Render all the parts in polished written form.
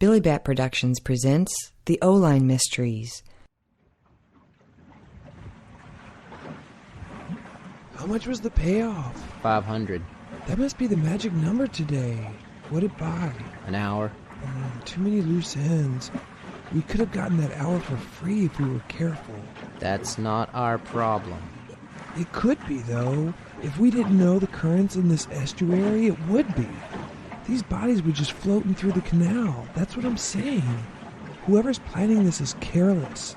Billibatt Productions presents the Line Mysteries. How much was the payoff? 500. That must be the magic number today. What'd it buy? An hour. Too many loose ends. We could have gotten that hour for free if we were careful. That's not our problem. It could be, though. If we didn't know the currents in this estuary, it would be. These bodies were just floating through the canal. That's what I'm saying. Whoever's planning this is careless.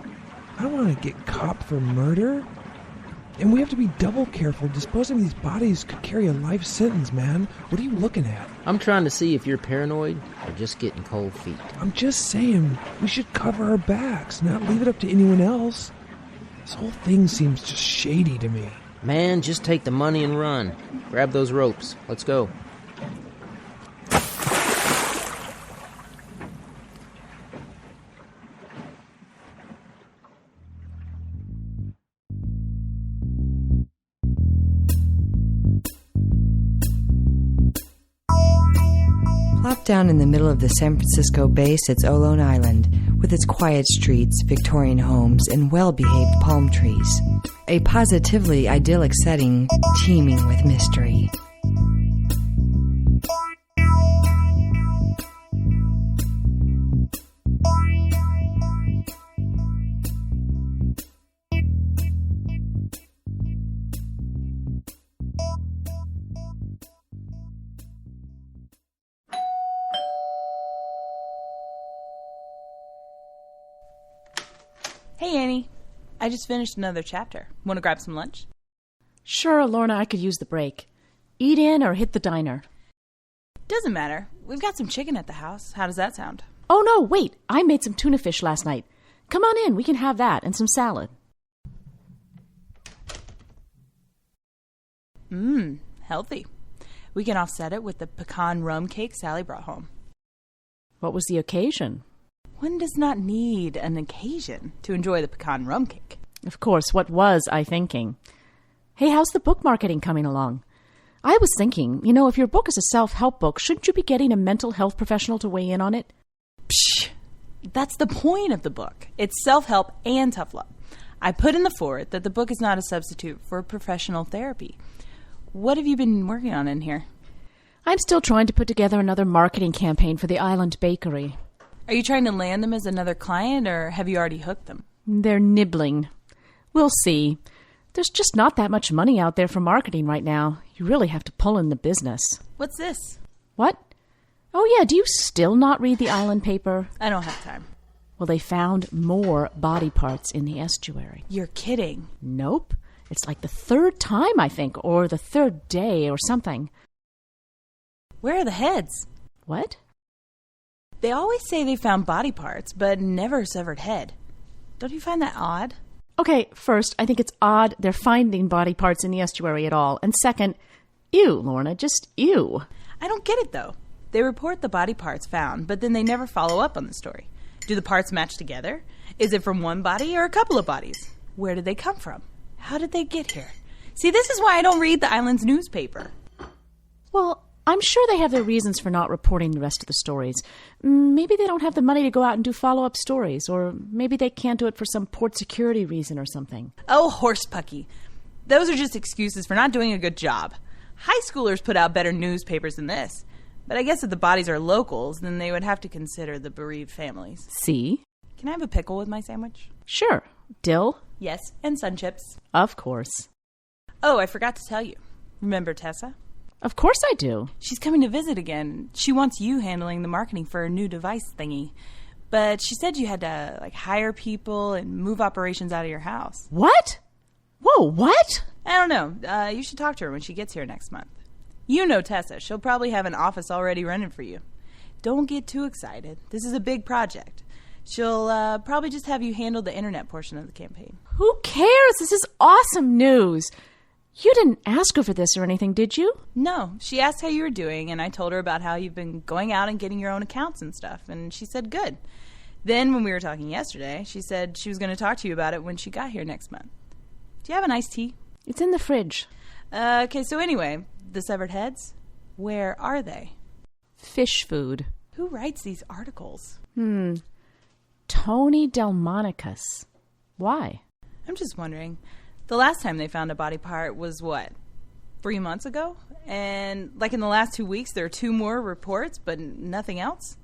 I don't want to get copped for murder. And we have to be double careful. Disposing of these bodies could carry a life sentence, man. What are you looking at? I'm trying to see if you're paranoid or just getting cold feet. I'm just saying, we should cover our backs, not leave it up to anyone else. This whole thing seems just shady to me. Man, just take the money and run. Grab those ropes. Let's go. Plopped down in the middle of the San Francisco Bay sits Olone Island, with its quiet streets, Victorian homes, and well-behaved palm trees. A positively idyllic setting teeming with mystery. Hey, Annie. I just finished another chapter. Want to grab some lunch? Sure, Lorna, I could use the break. Eat in or hit the diner? Doesn't matter. We've got some chicken at the house. How does that sound? Oh, no, wait. I made some tuna fish last night. Come on in. We can have that and some salad. Healthy. We can offset it with the pecan rum cake Sally brought home. What was the occasion? One does not need an occasion to enjoy the pecan rum cake. Of course, what was I thinking? Hey, how's the book marketing coming along? I was thinking, if your book is a self-help book, shouldn't you be getting a mental health professional to weigh in on it? Psh! That's the point of the book. It's self-help and tough love. I put in the foreword that the book is not a substitute for professional therapy. What have you been working on in here? I'm still trying to put together another marketing campaign for the Island Bakery. Are you trying to land them as another client, or have you already hooked them? They're nibbling. We'll see. There's just not that much money out there for marketing right now. You really have to pull in the business. What's this? What? Oh, yeah, do you still not read the Island paper? I don't have time. Well, they found more body parts in the estuary. You're kidding. Nope. It's like the third time, I think, or the third day or something. Where are the heads? What? They always say they found body parts, but never a severed head. Don't you find that odd? Okay, first, I think it's odd they're finding body parts in the estuary at all. And second, ew, Lorna, just ew. I don't get it, though. They report the body parts found, but then they never follow up on the story. Do the parts match together? Is it from one body or a couple of bodies? Where did they come from? How did they get here? See, this is why I don't read the island's newspaper. Well, I'm sure they have their reasons for not reporting the rest of the stories. Maybe they don't have the money to go out and do follow-up stories, or maybe they can't do it for some port security reason or something. Oh, horsepucky. Those are just excuses for not doing a good job. High schoolers put out better newspapers than this. But I guess if the bodies are locals, then they would have to consider the bereaved families. See? Can I have a pickle with my sandwich? Sure. Dill? Yes, and sun chips. Of course. Oh, I forgot to tell you. Remember Tessa? Of course I do. She's coming to visit again. She wants you handling the marketing for her new device thingy. But she said you had to, hire people and move operations out of your house. What? Whoa, what? I don't know. You should talk to her when she gets here next month. You know Tessa. She'll probably have an office already running for you. Don't get too excited. This is a big project. She'll probably just have you handle the internet portion of the campaign. Who cares? This is awesome news. You didn't ask her for this or anything, did you? No. She asked how you were doing, and I told her about how you've been going out and getting your own accounts and stuff, and she said good. Then, when we were talking yesterday, she said she was going to talk to you about it when she got here next month. Do you have an iced tea? It's in the fridge. Okay, so anyway, the severed heads, where are they? Fish food. Who writes these articles? Tony Delmonicus. Why? I'm just wondering. The last time they found a body part was what? 3 months ago? And like in the last 2 weeks, there are 2 more reports, but nothing else?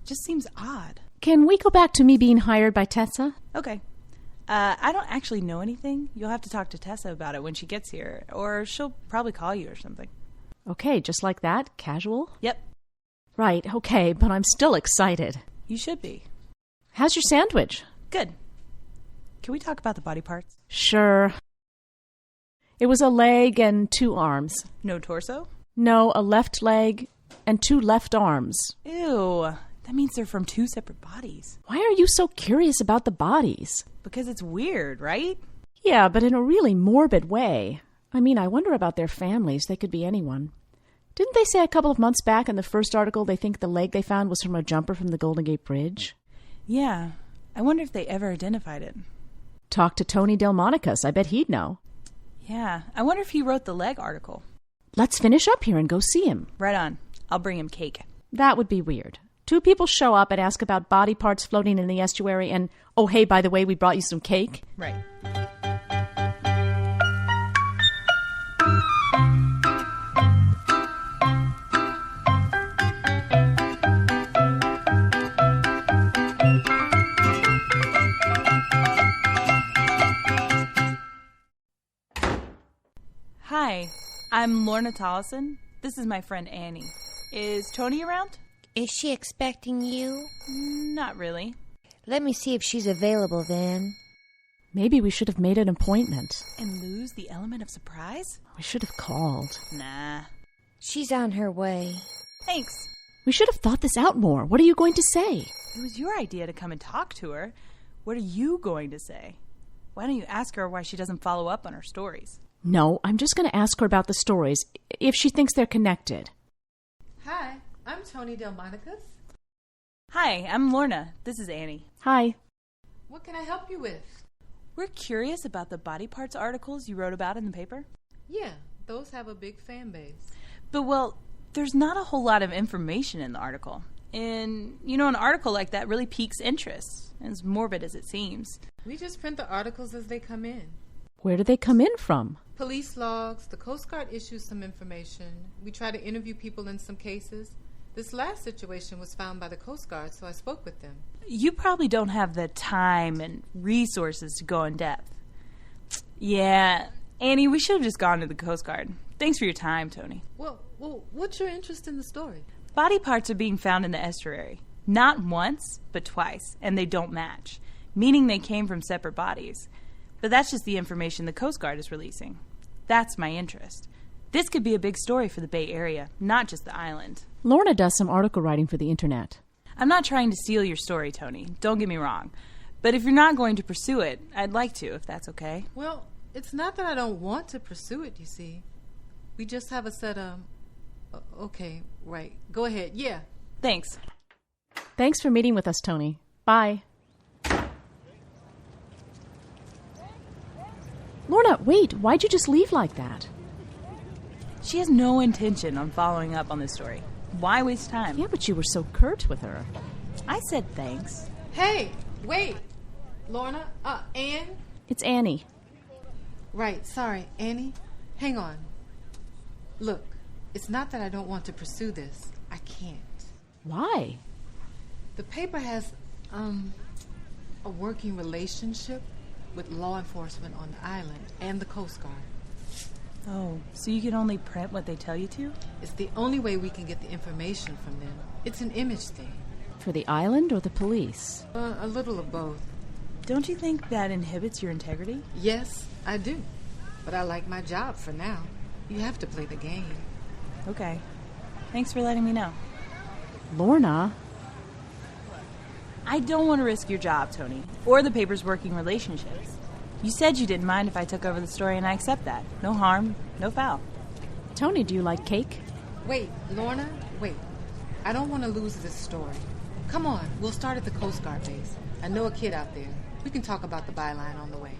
Just seems odd. Can we go back to me being hired by Tessa? Okay. I don't actually know anything. You'll have to talk to Tessa about it when she gets here, or she'll probably call you or something. Okay, just like that? Casual? Yep. Right, okay, but I'm still excited. You should be. How's your sandwich? Good. Can we talk about the body parts? Sure. It was a leg and 2 arms. No torso? No, a left leg and 2 left arms. Ew. That means they're from 2 separate bodies. Why are you so curious about the bodies? Because it's weird, right? Yeah, but in a really morbid way. I mean, I wonder about their families. They could be anyone. Didn't they say a couple of months back in the first article they think the leg they found was from a jumper from the Golden Gate Bridge? Yeah. I wonder if they ever identified it. Talk to Tony Delmonicus. I bet he'd know. Yeah. I wonder if he wrote the leg article. Let's finish up here and go see him. Right on. I'll bring him cake. That would be weird. 2 people show up and ask about body parts floating in the estuary and, oh, hey, by the way, we brought you some cake. Right. Hi, I'm Lorna Tollison. This is my friend Annie. Is Tony around? Is she expecting you? Not really. Let me see if she's available then. Maybe we should have made an appointment. And lose the element of surprise? We should have called. Nah. She's on her way. Thanks. We should have thought this out more. What are you going to say? It was your idea to come and talk to her. What are you going to say? Why don't you ask her why she doesn't follow up on her stories? No, I'm just going to ask her about the stories, if she thinks they're connected. Hi, I'm Tony Delmonicus. Hi, I'm Lorna. This is Annie. Hi. What can I help you with? We're curious about the body parts articles you wrote about in the paper. Yeah, those have a big fan base. But, well, there's not a whole lot of information in the article. And, an article like that really piques interest, as morbid as it seems. We just print the articles as they come in. Where do they come in from? Police logs, the Coast Guard issues some information. We try to interview people in some cases. This last situation was found by the Coast Guard, so I spoke with them. You probably don't have the time and resources to go in depth. Yeah, Annie, we should have just gone to the Coast Guard. Thanks for your time, Tony. Well, what's your interest in the story? Body parts are being found in the estuary. Not once, but twice, and they don't match, meaning they came from separate bodies. But that's just the information the Coast Guard is releasing. That's my interest. This could be a big story for the Bay Area, not just the island. Lorna does some article writing for the internet. I'm not trying to steal your story, Tony. Don't get me wrong. But if you're not going to pursue it, I'd like to, if that's okay. Well, it's not that I don't want to pursue it, you see. We just have a set of... Okay, right. Go ahead. Yeah. Thanks. Thanks for meeting with us, Tony. Bye. Lorna, wait. Why'd you just leave like that? She has no intention on following up on this story. Why waste time? Yeah, but you were so curt with her. I said thanks. Hey, wait. Lorna? Ann? It's Annie. Right, sorry. Annie? Hang on. Look, it's not that I don't want to pursue this. I can't. Why? The paper has, a working relationship with law enforcement on the island and the Coast Guard. Oh, so you can only print what they tell you to? It's the only way we can get the information from them. It's an image thing. For the island or the police? A little of both. Don't you think that inhibits your integrity? Yes, I do. But I like my job for now. You have to play the game. Okay. Thanks for letting me know. Lorna? I don't want to risk your job, Tony, or the paper's working relationships. You said you didn't mind if I took over the story, and I accept that. No harm, no foul. Tony, do you like cake? Wait, Lorna, wait. I don't want to lose this story. Come on, we'll start at the Coast Guard base. I know a kid out there. We can talk about the byline on the way.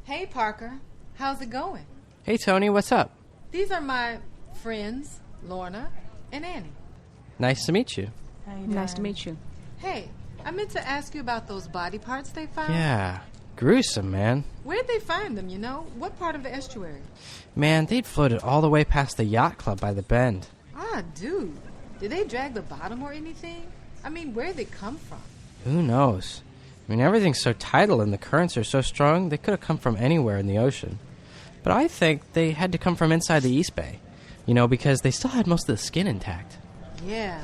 Hey, Parker. How's it going? Hey, Tony, what's up? These are my friends, Lorna and Annie. Nice to meet you. How you Nice to doing? meet you. Hey, I meant to ask you about those body parts they found. Yeah, gruesome, man. Where'd they find them, you know? What part of the estuary? Man, they'd floated all the way past the yacht club by the bend. Ah, dude. Did they drag the bottom or anything? I mean, where'd they come from? Who knows? I mean, everything's so tidal and the currents are so strong, they could have come from anywhere in the ocean. But I think they had to come from inside the East Bay. You know, because they still had most of the skin intact. Yeah,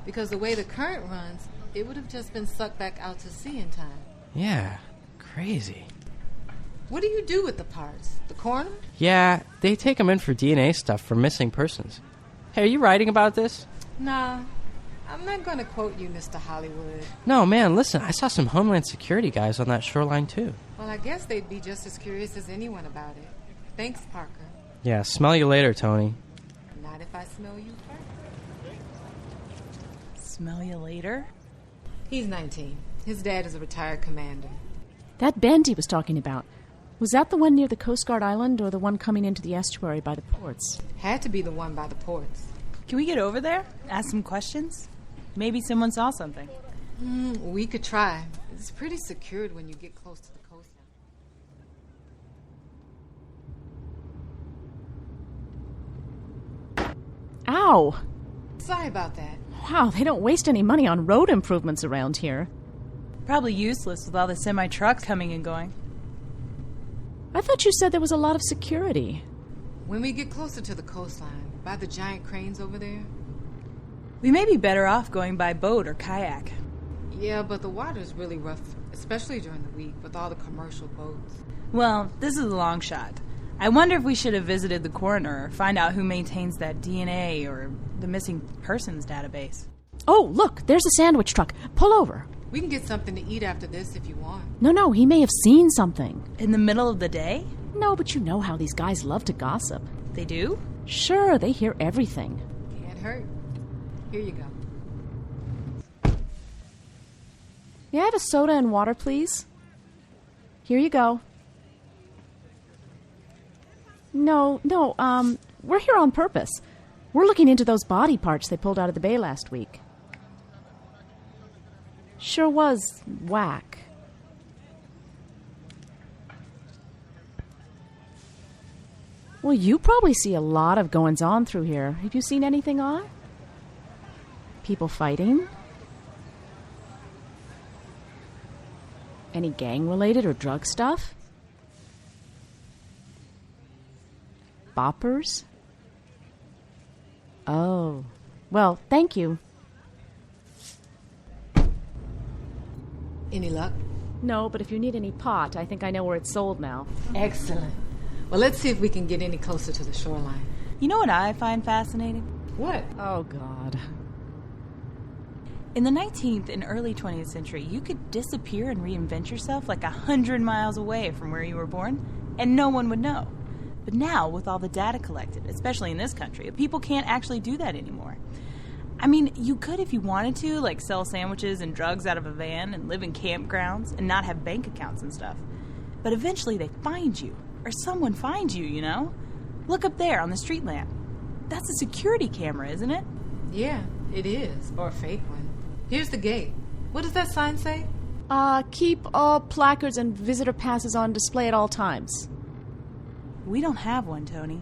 because the way the current runs, it would have just been sucked back out to sea in time. Yeah, crazy. What do you do with the parts? The coroner? Yeah, they take them in for DNA stuff for missing persons. Hey, are you writing about this? Nah, I'm not going to quote you, Mr. Hollywood. No, man, listen, I saw some Homeland Security guys on that shoreline, too. Well, I guess they'd be just as curious as anyone about it. Thanks, Parker. Yeah, smell you later, Tony. Not if I smell you first. Smell you later? He's 19. His dad is a retired commander. That bend he was talking about, was that the one near the Coast Guard Island or the one coming into the estuary by the ports? Had to be the one by the ports. Can we get over there? Ask some questions? Maybe someone saw something. We could try. It's pretty secured when you get close to the coastline. Ow! Sorry about that. Wow, they don't waste any money on road improvements around here. Probably useless with all the semi-trucks coming and going. I thought you said there was a lot of security. When we get closer to the coastline, by the giant cranes over there. We may be better off going by boat or kayak. Yeah, but the water's really rough, especially during the week with all the commercial boats. Well, this is a long shot. I wonder if we should have visited the coroner or find out who maintains that DNA or the missing persons database. Oh, look, there's a sandwich truck. Pull over. We can get something to eat after this if you want. No, he may have seen something. In the middle of the day? No, but you know how these guys love to gossip. They do? Sure, they hear everything. Can't hurt. Here you go. May I have a soda and water, please? Here you go. No, we're here on purpose. We're looking into those body parts they pulled out of the bay last week. Sure was whack. Well, you probably see a lot of goings-on through here. Have you seen anything odd? People fighting? Any gang-related or drug stuff? Boppers? Oh. Well, thank you. Any luck? No, but if you need any pot, I think I know where it's sold now. Excellent. Well, let's see if we can get any closer to the shoreline. You know what I find fascinating? What? Oh, God. In the 19th and early 20th century, you could disappear and reinvent yourself like 100 miles away from where you were born, and no one would know. But now, with all the data collected, especially in this country, people can't actually do that anymore. I mean, you could if you wanted to, like sell sandwiches and drugs out of a van and live in campgrounds and not have bank accounts and stuff. But eventually they find you, or someone finds you, you know? Look up there on the street lamp. That's a security camera, isn't it? Yeah, it is. Or a fake one. Here's the gate. What does that sign say? Keep all placards and visitor passes on display at all times. We don't have one, Tony.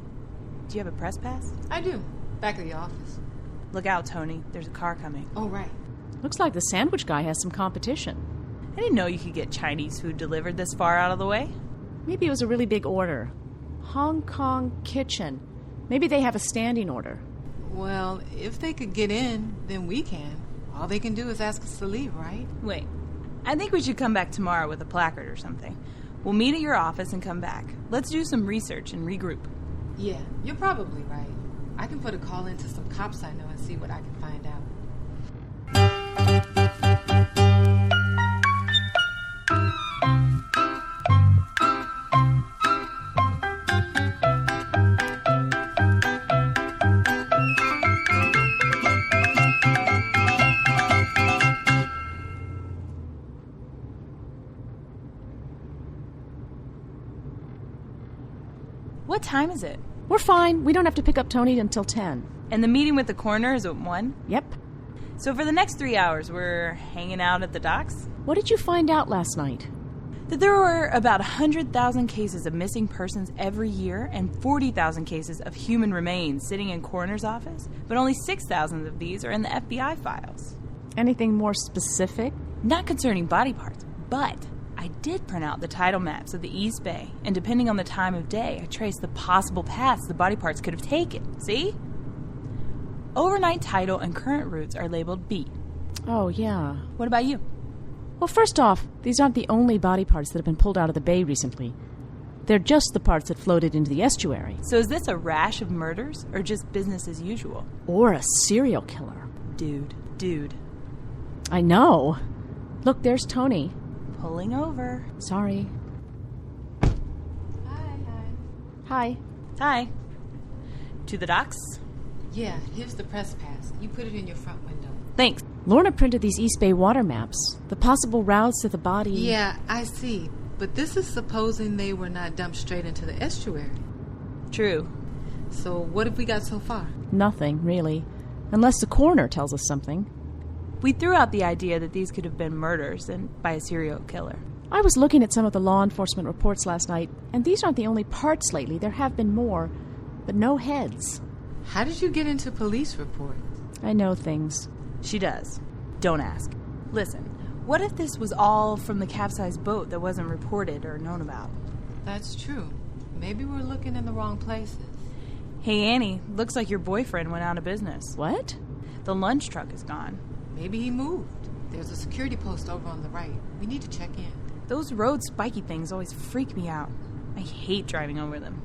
Do you have a press pass? I do. Back of the office. Look out, Tony. There's a car coming. Oh, right. Looks like the sandwich guy has some competition. I didn't know you could get Chinese food delivered this far out of the way. Maybe it was a really big order. Hong Kong Kitchen. Maybe they have a standing order. Well, if they could get in, then we can. All they can do is ask us to leave, right? Wait. I think we should come back tomorrow with a placard or something. We'll meet at your office and come back. Let's do some research and regroup. Yeah, you're probably right. I can put a call into some cops I know and see what I can find out. What time is it? We're fine. We don't have to pick up Tony until 10. And the meeting with the coroner is at 1? Yep. So for the next 3 hours, we're hanging out at the docks? What did you find out last night? That there were about 100,000 cases of missing persons every year and 40,000 cases of human remains sitting in coroner's office, but only 6,000 of these are in the FBI files. Anything more specific? Not concerning body parts, but I did print out the tidal maps of the East Bay, and depending on the time of day, I traced the possible paths the body parts could have taken. See? Overnight tidal and current routes are labeled B. Oh, yeah. What about you? Well, first off, these aren't the only body parts that have been pulled out of the bay recently. They're just the parts that floated into the estuary. So is this a rash of murders, or just business as usual? Or a serial killer. Dude. I know. Look, there's Tony. Pulling over. Sorry. Hi. Hi. To the docks? Yeah, here's the press pass. You put it in your front window. Thanks. Lorna printed these East Bay water maps. The possible routes to the body... Yeah, I see. But this is supposing they were not dumped straight into the estuary. True. So what have we got so far? Nothing, really. Unless the coroner tells us something. We threw out the idea that these could have been murders and by a serial killer. I was looking at some of the law enforcement reports last night, and these aren't the only parts lately. There have been more, but no heads. How did you get into police reports? I know things. She does. Don't ask. Listen, what if this was all from the capsized boat that wasn't reported or known about? That's true. Maybe we're looking in the wrong places. Hey, Annie, looks like your boyfriend went out of business. What? The lunch truck is gone. Maybe he moved. There's a security post over on the right. We need to check in. Those road spiky things always freak me out. I hate driving over them.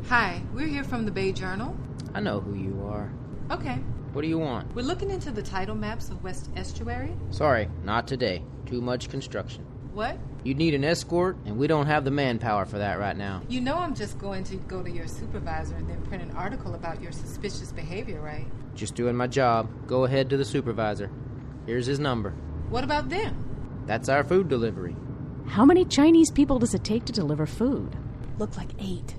Hi, we're here from the Bay Journal. I know who you are. Okay. What do you want? We're looking into the tidal maps of West Estuary. Sorry, not today. Too much construction. What? You'd need an escort, and we don't have the manpower for that right now. You know I'm just going to go to your supervisor and then print an article about your suspicious behavior, right? Just doing my job. Go ahead to the supervisor. Here's his number. What about them? That's our food delivery. How many Chinese people does it take to deliver food? Looked like 8.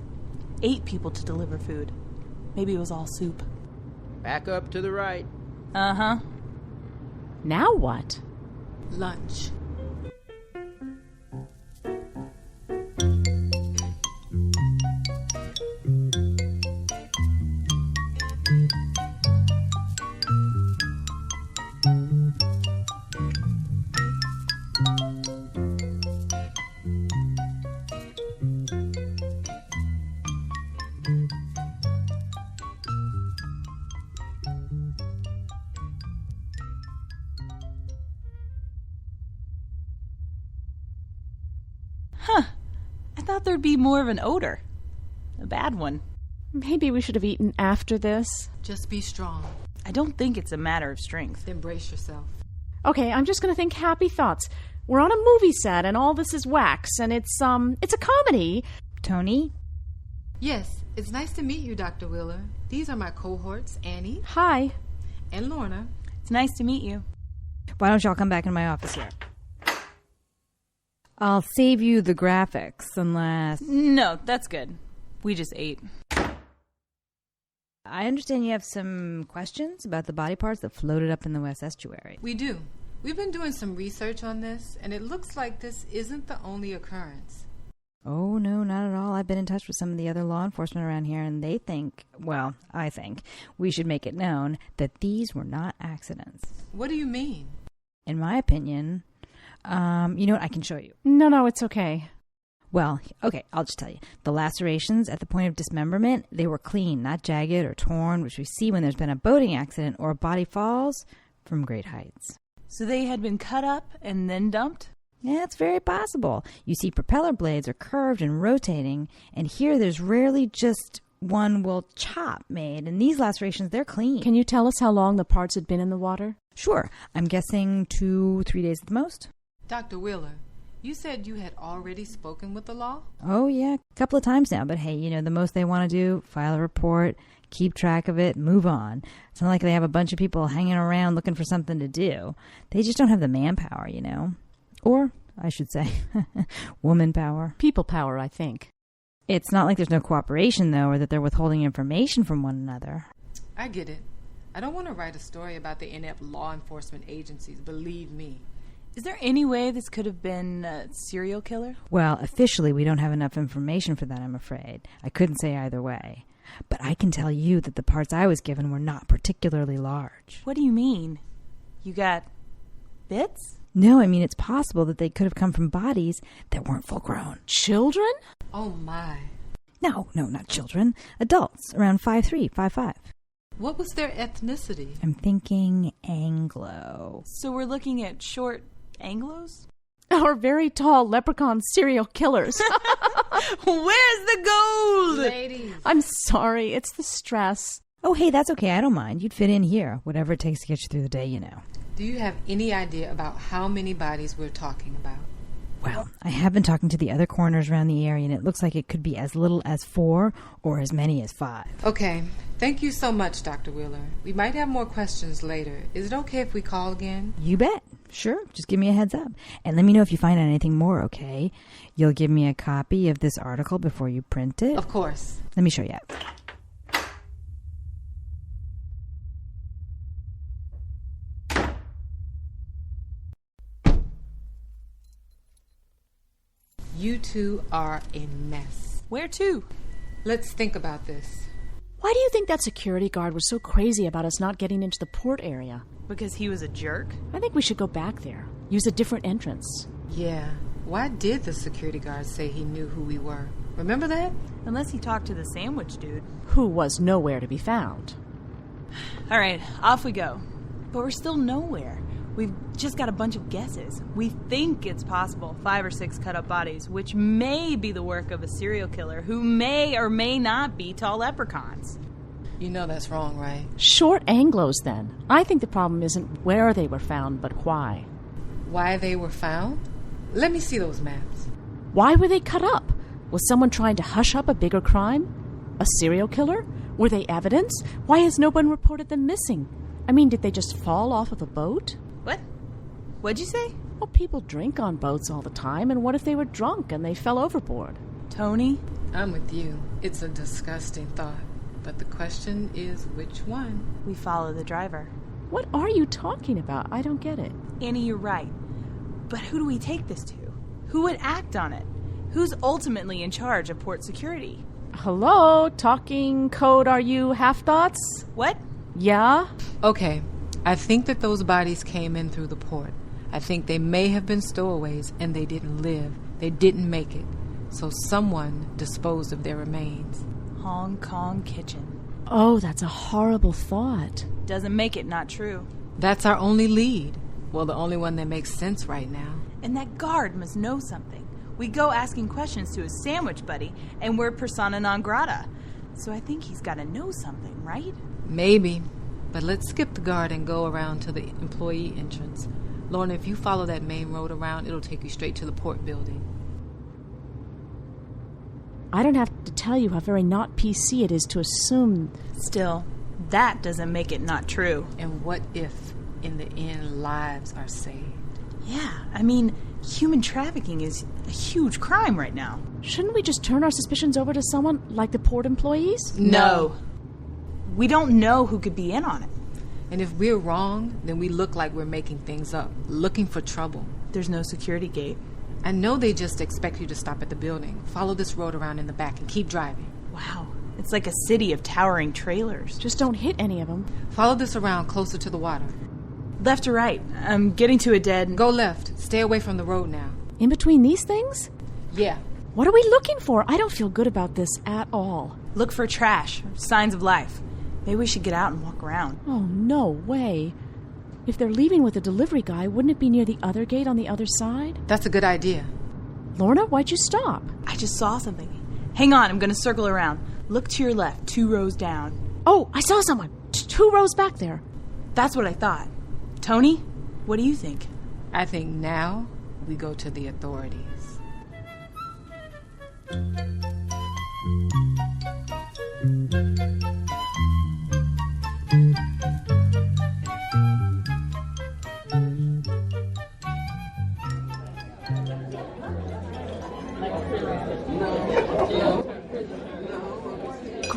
8 people to deliver food. Maybe it was all soup. Back up to the right. Uh-huh. Now what? Lunch. I thought there'd be more of an odor. A bad one. Maybe we should have eaten after this. Just be strong. I don't think it's a matter of strength. Then brace yourself. Okay, I'm just going to think happy thoughts. We're on a movie set, and all this is wax, and it's a comedy. Tony? Yes, it's nice to meet you, Dr. Wheeler. These are my cohorts, Annie Hi. and Lorna. It's nice to meet you. Why don't y'all come back in my office here? I'll save you the graphics unless... No, that's good. We just ate. I understand you have some questions about the body parts that floated up in the West Estuary. We do. We've been doing some research on this, and it looks like this isn't the only occurrence. Oh, no, not at all. I've been in touch with some of the other law enforcement around here, and they think, well, I think, we should make it known that these were not accidents. What do you mean? In my opinion, you know what? I can show you. No, it's okay. Well, okay, I'll just tell you. The lacerations at the point of dismemberment, they were clean, not jagged or torn, which we see when there's been a boating accident or a body falls from great heights. So they had been cut up and then dumped? Yeah, it's very possible. You see propeller blades are curved and rotating, and here there's rarely just one chop made, and these lacerations, they're clean. Can you tell us how long the parts had been in the water? Sure. I'm guessing 2-3 days at the most. Dr. Wheeler, you said you had already spoken with the law? Oh, yeah, a couple of times now. But hey, you know, the most they want to do, file a report, keep track of it, move on. It's not like they have a bunch of people hanging around looking for something to do. They just don't have the manpower, you know. Or, I should say, woman power. People power, I think. It's not like there's no cooperation, though, or that they're withholding information from one another. I get it. I don't want to write a story about the inept law enforcement agencies, believe me. Is there any way this could have been a serial killer? Well, officially, we don't have enough information for that, I'm afraid. I couldn't say either way. But I can tell you that the parts I was given were not particularly large. What do you mean? You got bits? No, I mean, it's possible that they could have come from bodies that weren't full grown. Children? Oh, my. No, not children. Adults, around 5'3", 5'5". What was their ethnicity? I'm thinking Anglo. So we're looking at short Anglos? Or very tall leprechaun serial killers. Where's the gold? Ladies. I'm sorry, it's the stress. Oh, hey, that's okay. I don't mind. You'd fit in here. Whatever it takes to get you through the day, you know. Do you have any idea about how many bodies we're talking about? Well, I have been talking to the other coroners around the area, and it looks like it could be as little as 4 or as many as 5. Okay. Thank you so much, Dr. Wheeler. We might have more questions later. Is it okay if we call again? You bet. Sure. Just give me a heads up. And let me know if you find out anything more, okay? You'll give me a copy of this article before you print it? Of course. Let me show you. You two are a mess. Where to? Let's think about this. Why do you think that security guard was so crazy about us not getting into the port area? Because he was a jerk? I think we should go back there. Use a different entrance. Yeah. Why did the security guard say he knew who we were? Remember that? Unless he talked to the sandwich dude. Who was nowhere to be found. All right, off we go. But we're still nowhere. We've just got a bunch of guesses. We think it's possible 5 or 6 cut-up bodies, which may be the work of a serial killer who may or may not be tall leprechauns. You know that's wrong, right? Short Anglos, then. I think the problem isn't where they were found, but why. Why they were found? Let me see those maps. Why were they cut up? Was someone trying to hush up a bigger crime? A serial killer? Were they evidence? Why has no one reported them missing? I mean, did they just fall off of a boat? What? What'd you say? Well, people drink on boats all the time, and what if they were drunk and they fell overboard? Tony? I'm with you. It's a disgusting thought. But the question is, which one? We follow the driver. What are you talking about? I don't get it. Annie, you're right. But who do we take this to? Who would act on it? Who's ultimately in charge of port security? Hello? Talking code, are you half-thoughts? What? Yeah? Okay. I think that those bodies came in through the port. I think they may have been stowaways and they didn't live. They didn't make it. So someone disposed of their remains. Hong Kong kitchen. Oh, that's a horrible thought. Doesn't make it not true. That's our only lead. Well, the only one that makes sense right now. And that guard must know something. We go asking questions to his sandwich buddy, and we're persona non grata. So I think he's got to know something, right? Maybe. But let's skip the guard and go around to the employee entrance. Lorna, if you follow that main road around, it'll take you straight to the port building. I don't have to tell you how very not PC it is to assume. Still, that doesn't make it not true. And what if, in the end, lives are saved? Yeah, I mean, human trafficking is a huge crime right now. Shouldn't we just turn our suspicions over to someone like the port employees? No. We don't know who could be in on it. And if we're wrong, then we look like we're making things up, looking for trouble. There's no security gate. I know they just expect you to stop at the building. Follow this road around in the back and keep driving. Wow, it's like a city of towering trailers. Just don't hit any of them. Follow this around closer to the water. Left or right? I'm getting to a dead... Go left. Stay away from the road now. In between these things? Yeah. What are we looking for? I don't feel good about this at all. Look for trash, signs of life. Maybe we should get out and walk around. Oh, no way. If they're leaving with the delivery guy, wouldn't it be near the other gate on the other side? That's a good idea. Lorna, why'd you stop? I just saw something. Hang on, I'm going to circle around. Look to your left, 2 rows down. Oh, I saw someone. 2 rows back there. That's what I thought. Tony, what do you think? I think now we go to the authorities.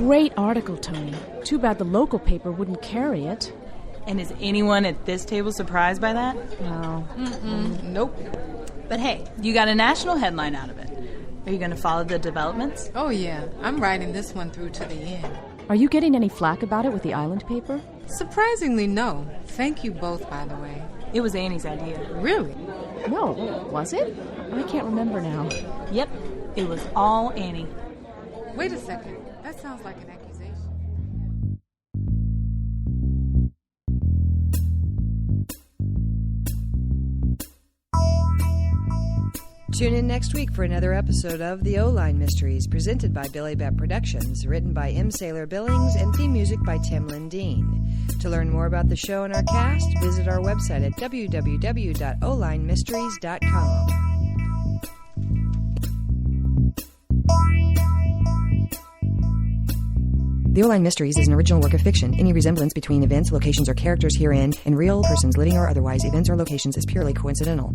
great article, Tony. Too bad the local paper wouldn't carry it. And is anyone at this table surprised by that? No. Nope. But hey, you got a national headline out of it. Are you going to follow the developments? Oh, yeah. I'm writing this one through to the end. Are you getting any flack about it with the island paper? Surprisingly, no. Thank you both, by the way. It was Annie's idea. Really? No. Was it? I can't remember now. Yep, it was all Annie. Wait a second. That sounds like an accusation. Tune in next week for another episode of the Line Mysteries, presented by Billibatt Productions, written by M. Sailor Billings, and theme music by Tim Lindeen. To learn more about the show and our cast, visit our website at www.olinemysteries.com. The O-Line Mysteries is an original work of fiction. Any resemblance between events, locations, or characters herein and real persons, living or otherwise, events or locations is purely coincidental.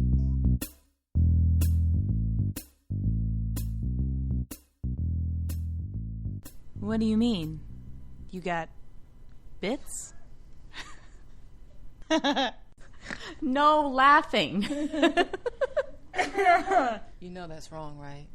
What do you mean? You got bits? No laughing. You know that's wrong, right?